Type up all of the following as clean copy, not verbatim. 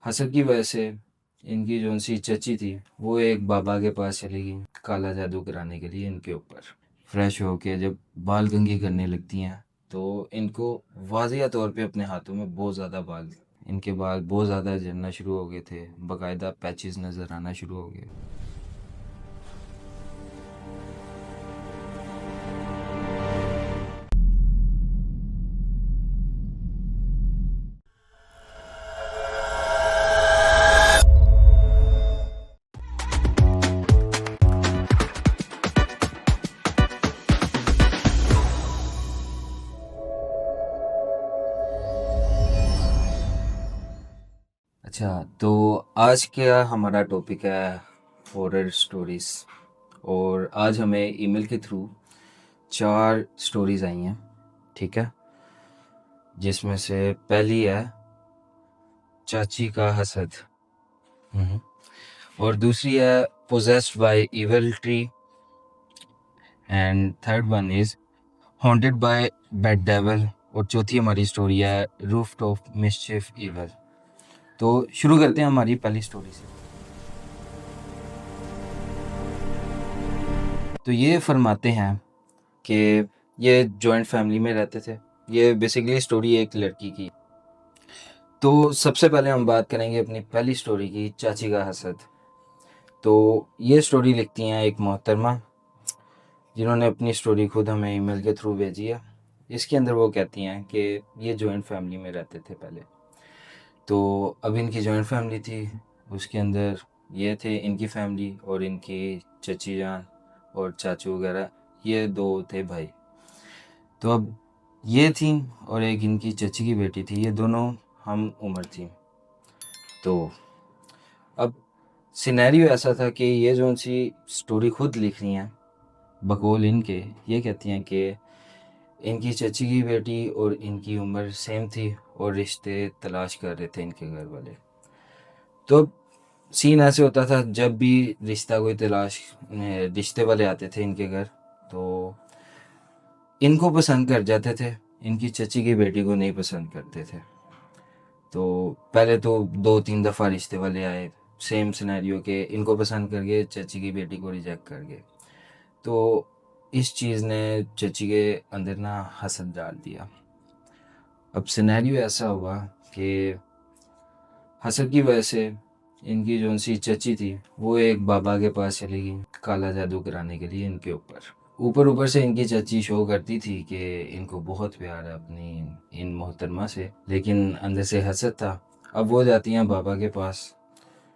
हसद की वजह से इनकी जो सी चची थी वो एक बाबा के पास चली गई काला जादू कराने के लिए इनके ऊपर। फ्रेश होके जब बाल कंघी करने लगती हैं तो इनको वाज़िया तौर पे अपने हाथों में बहुत ज़्यादा बाल, इनके बाल बहुत ज़्यादा झड़ना शुरू हो गए थे, बाकायदा पैचेस नज़र आना शुरू हो गए। अच्छा, तो आज का हमारा टॉपिक है हॉरर स्टोरीज़। और आज हमें ईमेल के थ्रू 4 स्टोरीज़ आई हैं, ठीक है? जिसमें से पहली है चाची का हसद। हम्म। और दूसरी है possessed by evil tree. And third one is haunted by bad devil. और चौथी हमारी स्टोरी है रूफ टॉप मिस्चिफ इविल। तो शुरू करते हैं हमारी पहली स्टोरी से। तो ये फरमाते हैं कि ये जॉइंट फैमिली में रहते थे। ये बेसिकली स्टोरी एक लड़की की। तो सबसे पहले हम बात करेंगे अपनी पहली स्टोरी की, चाची का हसद। तो ये स्टोरी लिखती हैं एक मोहतरमा, जिन्होंने अपनी स्टोरी खुद हमें ईमेल के थ्रू भेजी है। इसके अंदर वो कहती हैं कि ये जॉइंट फैमिली में रहते थे पहले। तो अब इनकी जॉइंट फैमिली थी, उसके अंदर ये थे इनकी फैमिली और इनकी चची जान और चाचू वगैरह, ये 2 थे भाई। तो अब ये थी और एक इनकी चची की बेटी थी, ये दोनों हम उम्र थी। तो अब सिनेरियो ऐसा था कि ये जो सी स्टोरी खुद लिख रही हैं बकौल इनके, ये कहती हैं कि इनकी चची की बेटी और इनकी उम्र सेम थी और रिश्ते तलाश कर रहे थे इनके घर वाले। तो सीन ऐसे होता था, जब भी रिश्ता कोई तलाश रिश्ते वाले आते थे इनके घर, तो इनको पसंद कर जाते थे, इनकी चची की बेटी को नहीं पसंद करते थे। तो पहले तो 2-3 दफ़ा रिश्ते वाले आए, सेम सिनेरियो के इनको पसंद कर गए, चची की बेटी को रिजेक्ट कर गए। तो इस चीज़ ने चची के अंदर ना हसद डाल दिया। अब सिनेरियो ऐसा हुआ कि हसद की वजह से इनकी जो सी चची थी वो एक बाबा के पास चली गई काला जादू कराने के लिए इनके ऊपर। ऊपर ऊपर से इनकी चची शो करती थी कि इनको बहुत प्यार है अपनी इन मोहतरमा से, लेकिन अंदर से हसद था। अब वो जाती हैं बाबा के पास,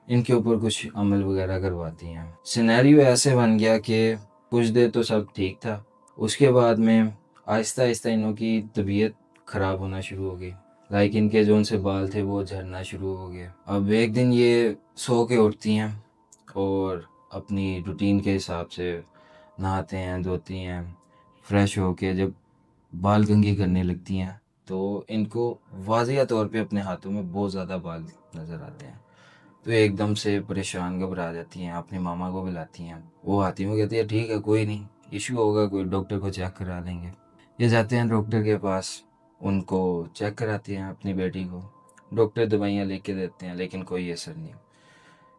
इनके ऊपर कुछ अमल वगैरह करवाती हैं। सिनेरियो ऐसे बन गया कि कुछ देर तो सब ठीक था, उसके बाद में आहिस्ता आहिस्ता इनों की तबीयत ख़राब होना शुरू हो गई। लाइक इनके जो उनसे बाल थे वो झड़ना शुरू हो गए। अब एक दिन ये सो के उठती हैं और अपनी रूटीन के हिसाब से नहाते हैं, धोती हैं, फ्रेश होके जब बाल कंघी करने लगती हैं तो इनको वाज़िया तौर पे अपने हाथों में बहुत ज़्यादा बाल नज़र आते हैं। तो एकदम से परेशान घबरा जाती हैं, अपनी मामा को बुलाती हैं। वो आती हैं, वो कहती है ठीक है कोई नहीं, इशू होगा कोई, डॉक्टर को चेक करा लेंगे। ये जाते हैं डॉक्टर के पास, उनको चेक कराती हैं अपनी बेटी को। डॉक्टर दवाइयाँ लिख के देते हैं लेकिन कोई असर नहीं।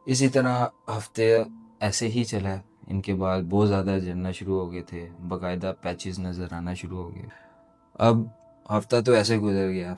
इसी तरह हफ्ते ऐसे ही चला। इनके बाल बहुत ज़्यादा झड़ना शुरू हो गए थे, बाकायदा पैचेस नज़र आना शुरू हो गए। अब हफ्ता तो ऐसे गुजर गया।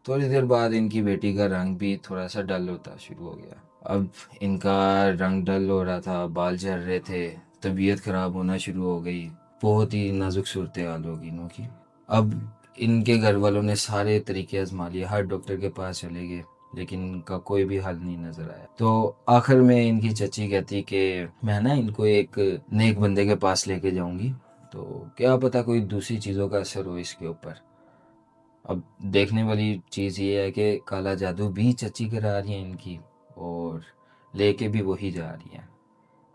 थोड़ी देर बाद इनकी बेटी का रंग भी थोड़ा सा डल होता शुरू हो गया। अब इनका रंग डल हो रहा था, बाल झड़ रहे थे, तबीयत ख़राब होना शुरू हो गई, बहुत ही नाजुक सूरत हाल होगी इनों की। अब इनके घर वालों ने सारे तरीके आजमा लिए, हर डॉक्टर के पास चले गए, लेकिन इनका कोई भी हल नहीं नज़र आया। तो आखिर में इनकी चची कहती कि मैं ना इनको एक नेक बंदे के पास लेके जाऊंगी, तो क्या पता कोई दूसरी चीज़ों का असर हो इसके ऊपर। अब देखने वाली चीज़ ये है कि काला जादू भी चची करा रही है इनकी और लेके भी वही जा रही है।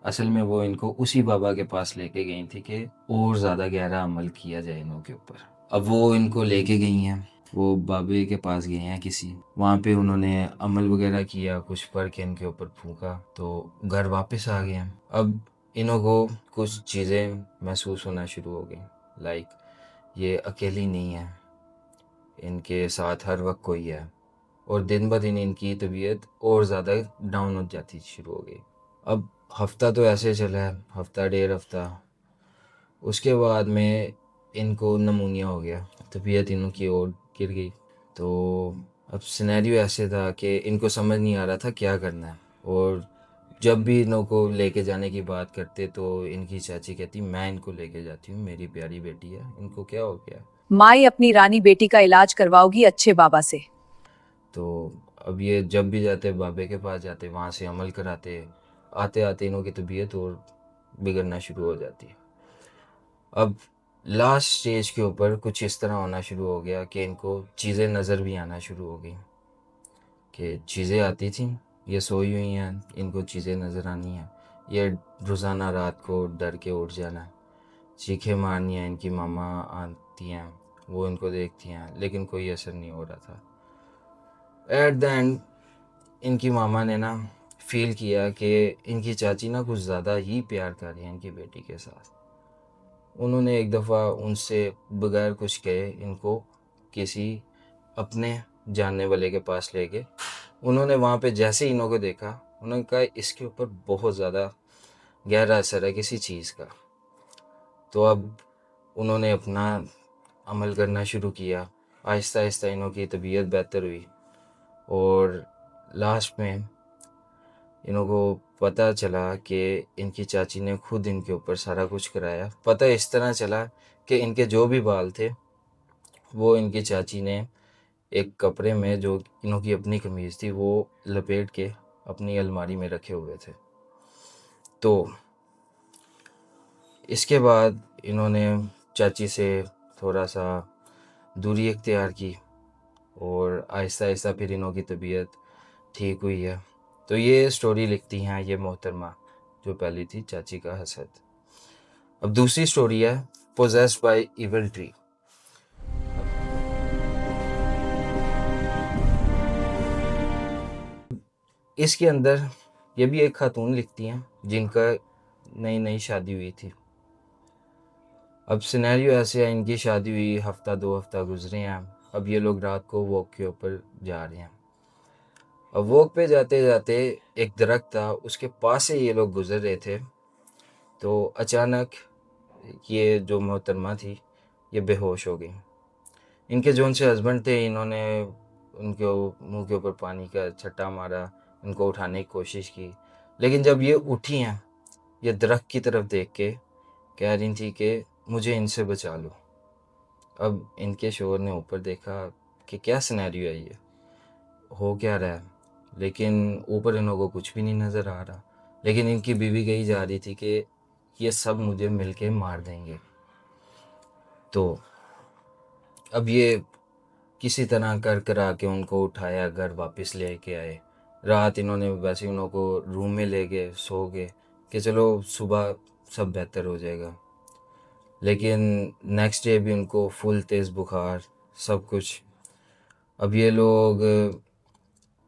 असल में वो इनको उसी बाबा के पास लेके गई थी कि और ज़्यादा गहरा अमल किया जाए इनों के ऊपर। अब वो इनको लेके गई हैं, वो बाबे के पास गए हैं किसी, वहाँ पे उन्होंने अमल वगैरह किया, कुछ पढ़ के इनके ऊपर फूंका, तो घर वापस आ गए हैं। अब इन्हों को कुछ चीज़ें महसूस होना शुरू हो गई, लाइक ये अकेली नहीं है, इनके साथ हर वक्त कोई है। और दिन ब दिन इनकी तबीयत और ज़्यादा डाउन हो जाती शुरू हो गई। अब हफ़्ता तो ऐसे चला है, हफ़्ता डेढ़ हफ़्ता, उसके बाद में इनको नमूनिया हो गया, तबीयत इनकी और गिर गई। तो अब सिनेरियो ऐसे था कि इनको समझ नहीं आ रहा था क्या करना है, और जब भी इन्हों को लेके जाने की बात करते तो इनकी चाची कहती मैं इनको लेके जाती हूँ, मेरी प्यारी बेटी है, इनको क्या हो गया। माई अपनी रानी बेटी का इलाज करवाओगी अच्छे बाबा से। तो अब ये जब भी जाते बाबे के पास जाते, वहाँ से अमल कराते, आते आते इन्हों की तबीयत और बिगड़ना शुरू हो जाती है। अब लास्ट स्टेज के ऊपर कुछ इस तरह होना शुरू हो गया कि इनको चीज़ें नज़र भी आना शुरू हो गई, कि चीज़ें आती थी, ये सोई हुई हैं, इनको चीज़ें नज़र आनी हैं, ये रोज़ाना रात को डर के उठ जाना, चीखें मारनी हैं, इनकी मामा आती हैं, वो इनको देखती हैं, लेकिन कोई असर नहीं हो रहा था। एट द एंड इनकी मामा ने ना फील किया कि इनकी चाची ना कुछ ज़्यादा ही प्यार कर रही है इनकी बेटी के साथ। उन्होंने एक दफ़ा उनसे बगैर कुछ कहे इनको किसी अपने जानने वाले के पास ले गए। उन्होंने वहाँ पे जैसे ही इन्हों को देखा, उन्होंने कहा इसके ऊपर बहुत ज़्यादा गहरा असर है किसी चीज़ का। तो अब उन्होंने अपना अमल करना शुरू किया, आहिस्ता आहिस्ता इन्हों की तबीयत बेहतर हुई, और लास्ट में इन्हों को पता चला कि इनकी चाची ने खुद इनके ऊपर सारा कुछ कराया। पता इस तरह चला कि इनके जो भी बाल थे वो इनकी चाची ने एक कपड़े में, जो इन्हों की अपनी कमीज़ थी, वो लपेट के अपनी अलमारी में रखे हुए थे। तो इसके बाद इन्होंने चाची से थोड़ा सा दूरी इख्तियार की, और आहिस्ता आहिस्ता फिर इन्हों की तबीयत ठीक हुई है। तो ये स्टोरी लिखती हैं ये मोहतरमा जो पहली थी चाची का हसद। अब दूसरी स्टोरी है पोजेस्ड बाय इविल ट्री। इसके अंदर ये भी एक खातून लिखती हैं जिनका नई नई शादी हुई थी। अब सिनेरियो ऐसे है, इनकी शादी हुई, हफ्ता दो हफ्ता गुजरे हैं। अब ये लोग रात को वॉक के ऊपर जा रहे हैं। अब वॉक पे जाते जाते एक दरख्त था, उसके पास से ये लोग गुजर रहे थे। तो अचानक ये जो मोहतरमा थी ये बेहोश हो गई। इनके जो उनसे हस्बैंड थे, इन्होंने उनके मुंह के ऊपर पानी का छट्टा मारा, इनको उठाने की कोशिश की, लेकिन जब ये उठी हैं, ये दरख्त की तरफ देख के कह रही थी कि मुझे इनसे बचा लो। अब इनके शोहर ने ऊपर देखा कि क्या सिनेरियो है, ये हो क्या रहा है, लेकिन ऊपर इन्हों को कुछ भी नहीं नज़र आ रहा। लेकिन इनकी बीवी कही जा रही थी कि ये सब मुझे मिलके मार देंगे। तो अब ये किसी तरह कर करा के उनको उठाया, घर वापस ले के आए। रात इन्होंने वैसे उन्हों को रूम में ले गए, सो गए कि चलो सुबह सब बेहतर हो जाएगा। लेकिन नेक्स्ट डे भी उनको फुल तेज़ बुखार, सब कुछ। अब ये लोग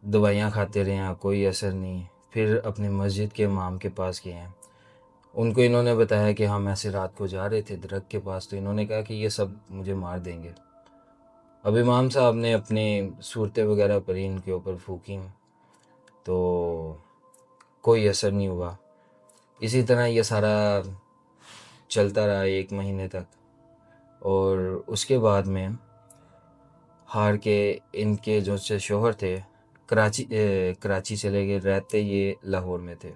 दवाइयाँ खाते रहे हैं, कोई असर नहीं। फिर अपनी मस्जिद के इमाम के पास गए हैं, उनको इन्होंने बताया कि हम ऐसे रात को जा रहे थे दरख्त के पास, तो इन्होंने कहा कि ये सब मुझे मार देंगे। अब इमाम साहब ने अपनी सूरतें वगैरह पढ़ी, इनके ऊपर फूकी, तो कोई असर नहीं हुआ। इसी तरह ये सारा चलता रहा 1 महीने तक, और उसके बाद में हार के इनके जो से शोहर थे कराची चले गए। रहते ये लाहौर में थे।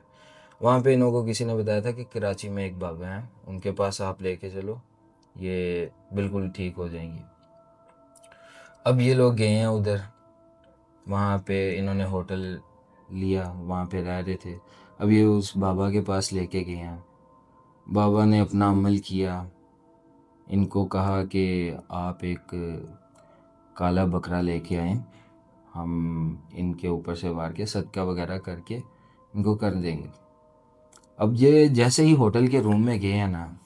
वहाँ पे इन्हों को किसी ने बताया था कि कराची में एक बाबा हैं, उनके पास आप लेके चलो, ये बिल्कुल ठीक हो जाएंगी। अब ये लोग गए हैं उधर, वहाँ पे इन्होंने होटल लिया, वहाँ पे रह रहे थे। अब ये उस बाबा के पास लेके गए हैं। बाबा ने अपना अमल किया, इनको कहा कि आप एक काला बकरा लेके आएँ, हम इनके ऊपर से वार के सदका वगैरह करके इनको कर देंगे। अब ये जैसे ही होटल के रूम में गए हैं ना,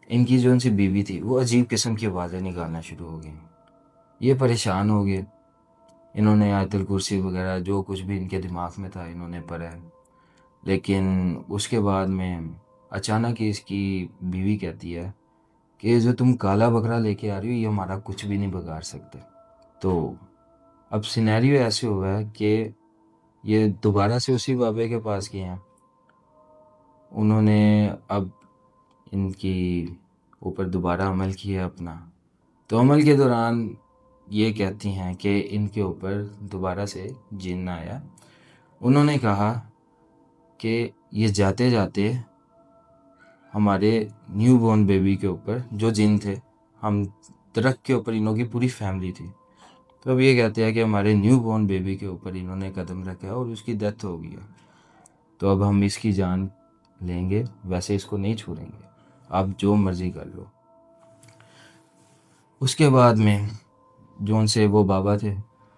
इनकी जो उनसी बीवी थी वो अजीब किस्म की आवाज़ें निकालना शुरू हो गई। ये परेशान हो गए। इन्होंने आयतुल कुर्सी वगैरह जो कुछ भी इनके दिमाग में था इन्होंने पढ़ा है। लेकिन उसके बाद में अचानक ही इसकी बीवी कहती है कि जो तुम काला बकरा लेके आ रही हो ये हमारा कुछ भी नहीं बिगाड़ सकते। तो अब सिनेरियो ऐसे हुआ है कि ये दोबारा से उसी बाबे के पास गए हैं। उन्होंने अब इनकी ऊपर दोबारा अमल किया अपना। तो अमल के दौरान ये कहती हैं कि इनके ऊपर दोबारा से जिन्न आया। उन्होंने कहा कि ये जाते जाते हमारे न्यू बॉर्न बेबी के ऊपर जो जिन थे, हम दरख्त के ऊपर इन्हों की पूरी फैमिली थी, तो अब ये कहते हैं कि हमारे न्यू बॉर्न बेबी के ऊपर इन्होंने कदम रखा और उसकी डेथ हो गई है, तो अब हम इसकी जान लेंगे, वैसे इसको नहीं छोड़ेंगे, आप जो मर्ज़ी कर लो। उसके बाद में जो उनसे वो बाबा थे,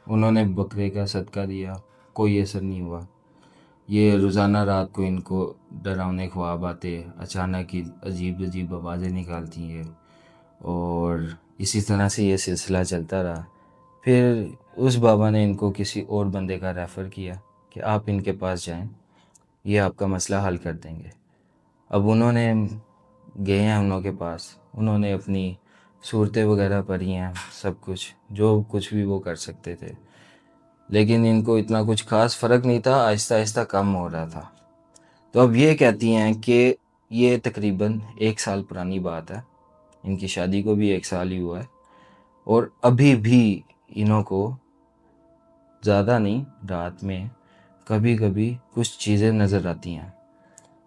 उन्होंने बकरे का सदका दिया, कोई असर नहीं हुआ। ये रोज़ाना रात को इनको डरावने ख्वाब आते, अचानक ही अजीब अजीब आवाज़ें निकालती हैं, और इसी तरह से ये सिलसिला चलता रहा। फिर उस बाबा ने इनको किसी और बंदे का रेफ़र किया कि आप इनके पास जाएं, ये आपका मसला हल कर देंगे। अब उन्होंने गए हैं उन लोगों के पास, उन्होंने अपनी सूरतें वगैरह पढ़ी हैं, सब कुछ जो कुछ भी वो कर सकते थे, लेकिन इनको इतना कुछ ख़ास फ़र्क नहीं था, आहिस्ता आहिस्ता कम हो रहा था। तो अब ये कहती हैं कि ये तकरीबन 1 साल पुरानी बात है, इनकी शादी को भी 1 साल ही हुआ है, और अभी भी इन्हों को ज़्यादा नहीं, रात में कभी कभी कुछ चीज़ें नज़र आती हैं,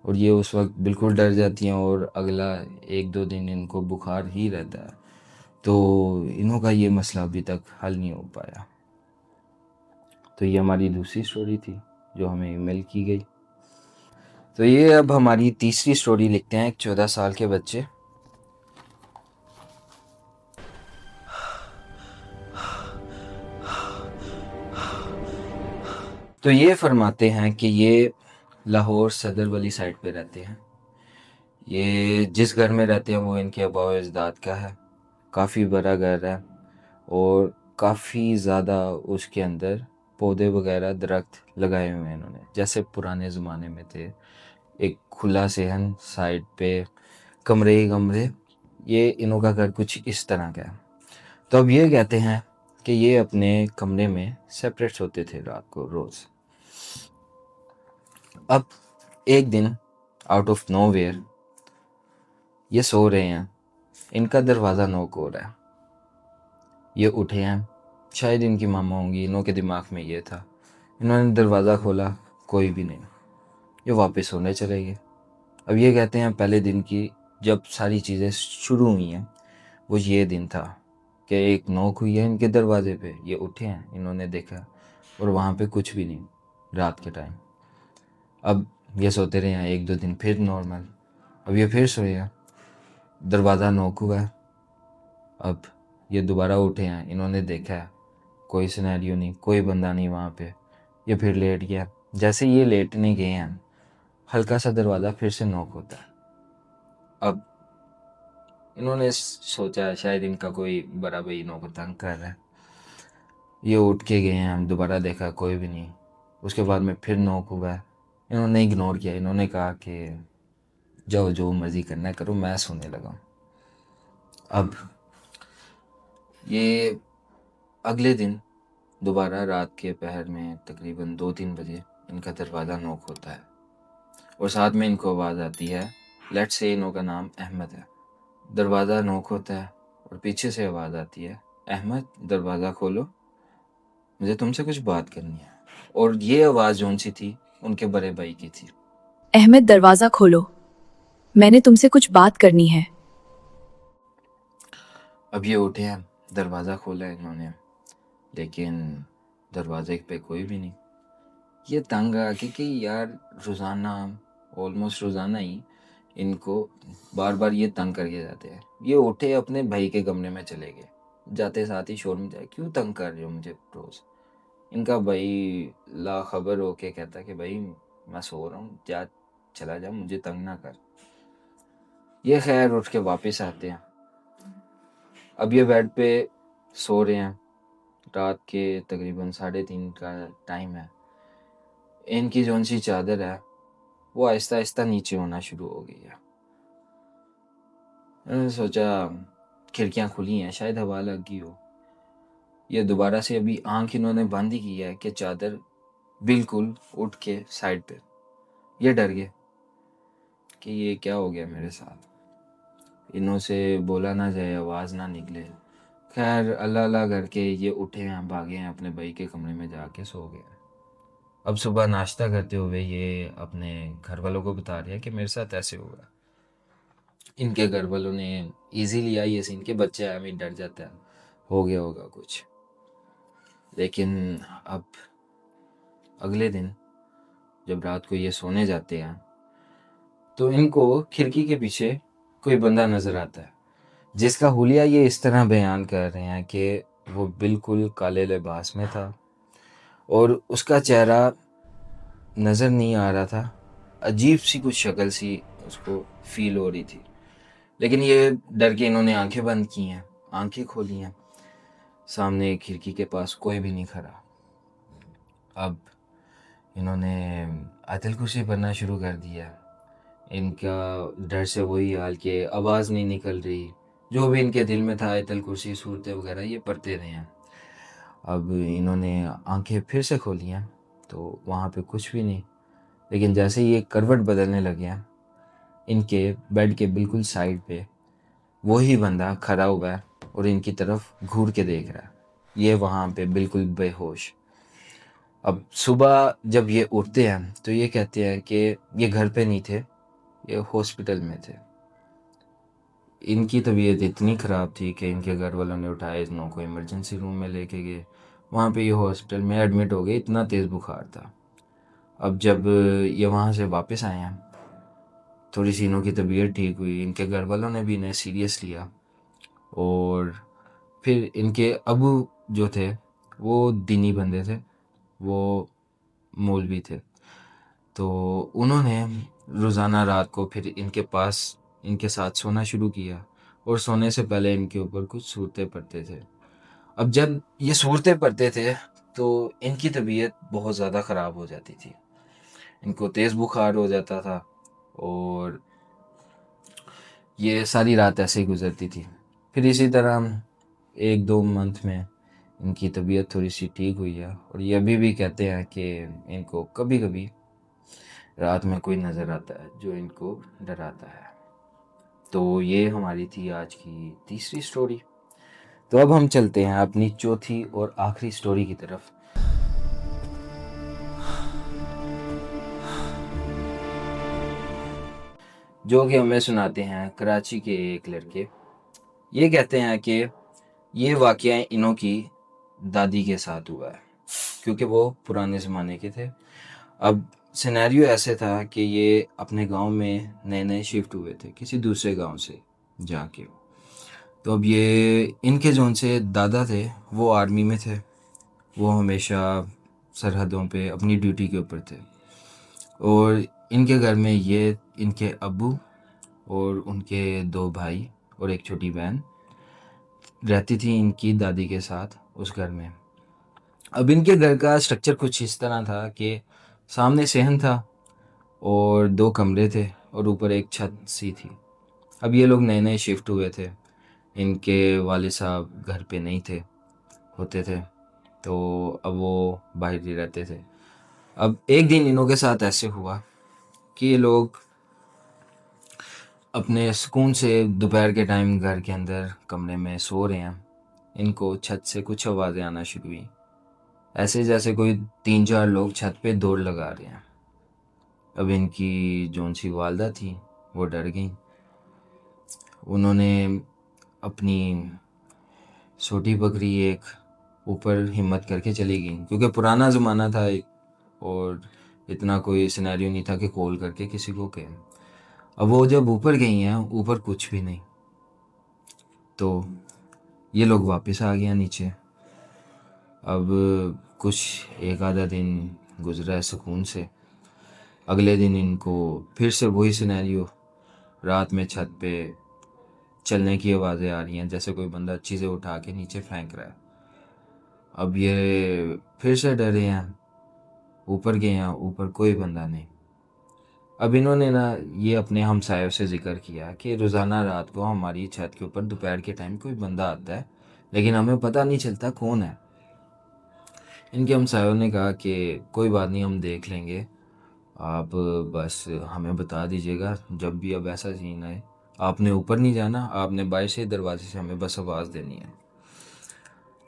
और ये उस वक्त बिल्कुल डर जाती हैं, और अगला 1-2 दिन इनको बुखार ही रहता है। तो इन्हों का ये मसला अभी तक हल नहीं हो पाया। तो ये हमारी दूसरी स्टोरी थी जो हमें ईमेल की गई। तो ये अब हमारी तीसरी स्टोरी लिखते हैं एक 14 साल के बच्चे। तो ये फरमाते हैं कि ये लाहौर सदर वाली साइड पे रहते हैं। ये जिस घर में रहते हैं वो इनके आबा व अजदाद का है, काफ़ी बड़ा घर है, और काफ़ी ज़्यादा उसके अंदर पौधे वगैरह दरख्त लगाए हुए हैं इन्होंने, जैसे पुराने ज़माने में थे। एक खुला सेहन, साइड पे कमरे ही कमरे। ये इन्हों का घर कुछ इस तरह का है। तो अब ये कहते हैं कि ये अपने कमरे में सेपरेट सोते थे रात को रोज़। अब एक दिन आउट ऑफ नोवेयर ये सो रहे हैं, इनका दरवाज़ा नॉक हो रहा है। ये उठे हैं, शायद इनकी मामा होंगी, इन्हों के दिमाग में ये था। इन्होंने दरवाज़ा खोला, कोई भी नहीं, ये वापस सोने चले गए। अब ये कहते हैं पहले दिन की जब सारी चीज़ें शुरू हुई हैं वो ये दिन था कि एक नॉक हुई है इनके दरवाजे पे, ये उठे हैं, इन्होंने देखा और वहाँ पे कुछ भी नहीं, रात के टाइम। अब ये सोते रहे हैं 1-2 दिन, फिर नॉर्मल। अब ये फिर सोए हैं, दरवाज़ा नॉक हुआ है। अब ये दोबारा उठे हैं, इन्होंने देखा है कोई सिनेरियो नहीं, कोई बंदा नहीं वहाँ पे। ये फिर लेट गया। जैसे ये लेटने गए हैं, हल्का सा दरवाज़ा फिर से नॉक होता है। अब इन्होंने सोचा शायद इनका कोई बड़ा भाई इन्हों को तंग कर रहा है। ये उठ के गए हैं, दोबारा देखा कोई भी नहीं। उसके बाद में फिर नॉक हुआ है, इन्होंने इग्नोर किया। इन्होंने कहा कि जाओ जो मर्ज़ी करना है करो, मैं सोने लगा हूँ। अब ये अगले दिन दोबारा रात के पहर में तकरीबन 2-3 बजे इनका दरवाज़ा नॉक होता है, और साथ में इनको आवाज़ आती है, लेट्स से इन्हों का नाम अहमद है। दरवाज़ा नॉक होता है और पीछे से आवाज़ आती है, अहमद दरवाज़ा खोलो, मुझे तुमसे कुछ बात करनी है। और ये आवाज़ जौन सी थी उनके बड़े भाई की थी। अहमद दरवाजा खोलो, मैंने तुमसे कुछ बात करनी है। अब ये उठे हैं, दरवाज़ा खोला है इन्होंने, लेकिन दरवाजे पे कोई भी नहीं। ये तंग आ गए कि यार रोज़ाना, ऑलमोस्ट रोज़ाना ही इनको बार बार ये तंग करके जाते हैं। ये उठे अपने भाई के कमरे में चले गए, जाते साथ ही शोर में जाए, क्यों तंग कर रहे हो मुझे रोज़। इनका भाई ला खबर होके कहता कि भाई मैं सो रहा हूँ, जा चला जा, मुझे तंग ना कर। ये खैर उठ के वापस आते हैं। अब ये बेड पे सो रहे हैं, रात के तकरीबन 3:30 का टाइम है। इनकी जौन सी चादर है वो आहिस्ता आहिस्ता नीचे होना शुरू हो गई है। मैंने सोचा खिड़कियाँ खुली हैं, शायद हवा लग गई हो। ये दोबारा से अभी आंख इन्होंने बंद ही की है कि चादर बिल्कुल उठ के साइड पे। ये डर गए कि ये क्या हो गया मेरे साथ, इन्हों से बोला ना जाए, आवाज़ ना निकले। खैर अल्लाह अल्लाह करके ये उठे हैं, भागे हैं, अपने भाई के कमरे में जाके सो गए। अब सुबह नाश्ता करते हुए ये अपने घर वालों को बता रहे हैं कि मेरे साथ ऐसे हुआ। इनके घर वालों ने इजी लिया ये सीन के, बच्चे है डर जाता है, हो गया होगा कुछ। लेकिन अब अगले दिन जब रात को ये सोने जाते हैं तो इनको खिड़की के पीछे कोई बंदा नज़र आता है, जिसका हुलिया ये इस तरह बयान कर रहे हैं कि वो बिल्कुल काले लिबास में था और उसका चेहरा नज़र नहीं आ रहा था, अजीब सी कुछ शक्ल सी उसको फील हो रही थी। लेकिन ये डर के इन्होंने आंखें बंद की हैं, आंखें खोली हैं, सामने खिड़की के पास कोई भी नहीं खड़ा। अब इन्होंने आयतल कुर्सी पढ़ना शुरू कर दिया। इनका डर से वही हाल कि आवाज़ नहीं निकल रही, जो भी इनके दिल में था आयतल कुर्सी सूरतें वगैरह ये पढ़ते रहे हैं। अब इन्होंने आंखें फिर से खोली हैं तो वहाँ पे कुछ भी नहीं। लेकिन जैसे ही ये करवट बदलने लगे हैं, इनके बेड के बिल्कुल साइड पे वही बंदा खड़ा हुआ है और इनकी तरफ घूर के देख रहा है। ये वहाँ पे बिल्कुल बेहोश। अब सुबह जब ये उठते हैं तो ये कहते हैं कि ये घर पे नहीं थे, ये हॉस्पिटल में थे। इनकी तबीयत इतनी ख़राब थी कि इनके घर वालों ने उठाया, इनको इमरजेंसी रूम में लेके गए। वहाँ पे ये हॉस्पिटल में एडमिट हो गए, इतना तेज़ बुखार था। अब जब ये वहाँ से वापस आए हैं, थोड़ी सी इनों की तबीयत ठीक हुई, इनके घर वालों ने भी इन्हें सीरियस लिया और फिर इनके अबू जो थे वो दीनी बंदे थे, वो मौलवी थे। तो उन्होंने रोज़ाना रात को फिर इनके पास इनके साथ सोना शुरू किया और सोने से पहले इनके ऊपर कुछ सूरतें पढ़ते थे। अब जब ये सूरतें पढ़ते थे तो इनकी तबीयत बहुत ज़्यादा ख़राब हो जाती थी, इनको तेज़ बुखार हो जाता था और ये सारी रात ऐसे ही गुजरती थी। फिर इसी तरह 1-2 मंथ में इनकी तबीयत थोड़ी सी ठीक हुई है और ये अभी भी कहते हैं कि इनको कभी कभी रात में कोई नज़र आता है जो इनको डराता है। तो ये हमारी थी आज की तीसरी स्टोरी। तो अब हम चलते हैं अपनी चौथी और आखिरी स्टोरी की तरफ। जो कि हमें सुनाते हैं कराची के एक लड़के। ये कहते हैं कि ये वाक़या इन्हों की दादी के साथ हुआ है, क्योंकि वो पुराने ज़माने के थे। अब सिनेरियो ऐसे था कि ये अपने गांव में नए नए शिफ्ट हुए थे किसी दूसरे गांव से जाके। तो अब ये इनके जो उनसे दादा थे वो आर्मी में थे, वो हमेशा सरहदों पे अपनी ड्यूटी के ऊपर थे और इनके घर में ये इनके अब्बू और उनके 2 भाई और एक छोटी बहन रहती थी इनकी दादी के साथ उस घर में। अब इनके घर का स्ट्रक्चर कुछ इस तरह था कि सामने सहन था और 2 कमरे थे और ऊपर एक छत सी थी। अब ये लोग नए नए शिफ्ट हुए थे, इनके वालिद साहब घर पे नहीं थे होते थे, तो अब वो बाहर ही रहते थे। अब एक दिन इनों के साथ ऐसे हुआ कि ये लोग अपने सुकून से दोपहर के टाइम घर के अंदर कमरे में सो रहे हैं, इनको छत से कुछ आवाज़ें आना शुरू हुई, ऐसे जैसे कोई 3-4 लोग छत पे दौड़ लगा रहे हैं। अब इनकी जो सी वालदा थी वो डर गई। उन्होंने अपनी छोटी बकरी एक ऊपर हिम्मत करके चली गई, क्योंकि पुराना ज़माना था और इतना कोई सिनेरियो नहीं था कि कॉल करके किसी को कहें। अब वो जब ऊपर गई हैं, ऊपर कुछ भी नहीं, तो ये लोग वापस आ गए नीचे। अब कुछ 1 आधा दिन गुजरा है सुकून से। अगले दिन इनको फिर से वही सिनेरियो, रात में छत पे चलने की आवाज़ें आ रही हैं, जैसे कोई बंदा चीज़ें उठा के नीचे फेंक रहा है। अब ये फिर से डरे हैं, ऊपर गए हैं, ऊपर कोई बंदा नहीं। अब इन्होंने ना ये अपने हमसायों से ज़िक्र किया कि रोज़ाना रात को हमारी छत के ऊपर दोपहर के टाइम कोई बंदा आता है, लेकिन हमें पता नहीं चलता कौन है। इनके हमसायों ने कहा कि कोई बात नहीं, हम देख लेंगे, आप बस हमें बता दीजिएगा जब भी अब ऐसा सीन आए। आपने ऊपर नहीं जाना, आपने बाहर से दरवाजे से हमें बस आवाज़ देनी है।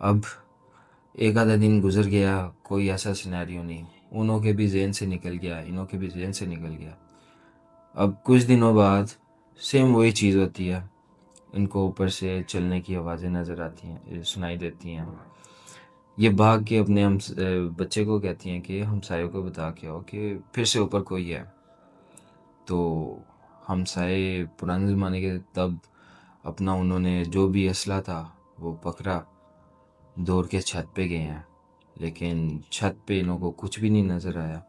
अब एक आधा दिन गुजर गया, कोई ऐसा सिनेरियो नहीं, उनों के भी जहन से निकल गया, इनों के भी जहन से निकल गया। अब कुछ दिनों बाद सेम वही चीज़ होती है, इनको ऊपर से चलने की आवाज़ें नज़र आती हैं, सुनाई देती हैं। ये भाग के अपने बच्चे को कहती हैं कि हमसायों को बता के आओ कि फिर से ऊपर कोई है। तो हमसाये पुराने ज़माने के, तब अपना उन्होंने जो भी असला था वो पकड़ा, दौड़ के छत पे गए हैं, लेकिन छत पे इन्हों को कुछ भी नहीं नज़र आया।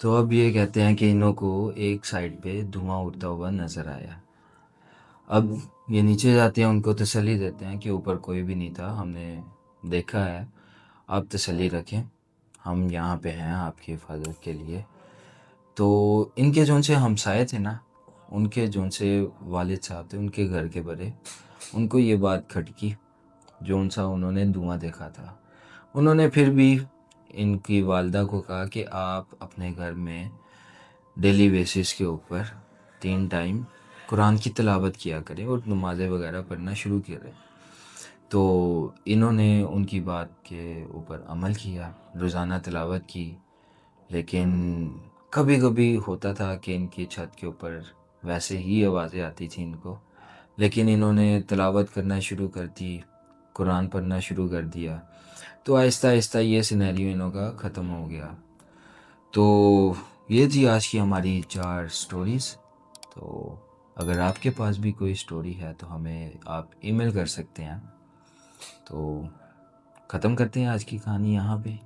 तो अब ये कहते हैं कि इन्हों को एक साइड पे धुआं उड़ता हुआ नज़र आया। अब ये नीचे जाते हैं, उनको तसल्ली देते हैं कि ऊपर कोई भी नहीं था, हमने देखा है, आप तसल्ली रखें, हम यहाँ पे हैं आपकी हिफाजत के लिए। तो इनके जौन से हमसाए थे ना, उनके जौन से वालिद साहब थे, उनके घर के बड़े, उनको ये बात खटकी, जौन सा उन्होंने धुआं देखा था। उन्होंने फिर भी इनकी वालदा को कहा कि आप अपने घर में डेली बेसिस के ऊपर 3 टाइम कुरान की तिलावत किया करें और नमाज़ें वगैरह पढ़ना शुरू करें। तो इन्होंने उनकी बात के ऊपर अमल किया, रोज़ाना तिलावत की। लेकिन कभी कभी होता था कि इनकी छत के ऊपर वैसे ही आवाज़ें आती थी इनको, लेकिन इन्होंने तिलावत करना शुरू कर दी, कुरान पढ़ना शुरू कर दिया। तो आहिस्ता आहिस्ता ये सिनेरियो इनों का ख़त्म हो गया। तो ये थी आज की हमारी 4 स्टोरीज़। तो अगर आपके पास भी कोई स्टोरी है तो हमें आप ईमेल कर सकते हैं। तो ख़त्म करते हैं आज की कहानी यहाँ पे।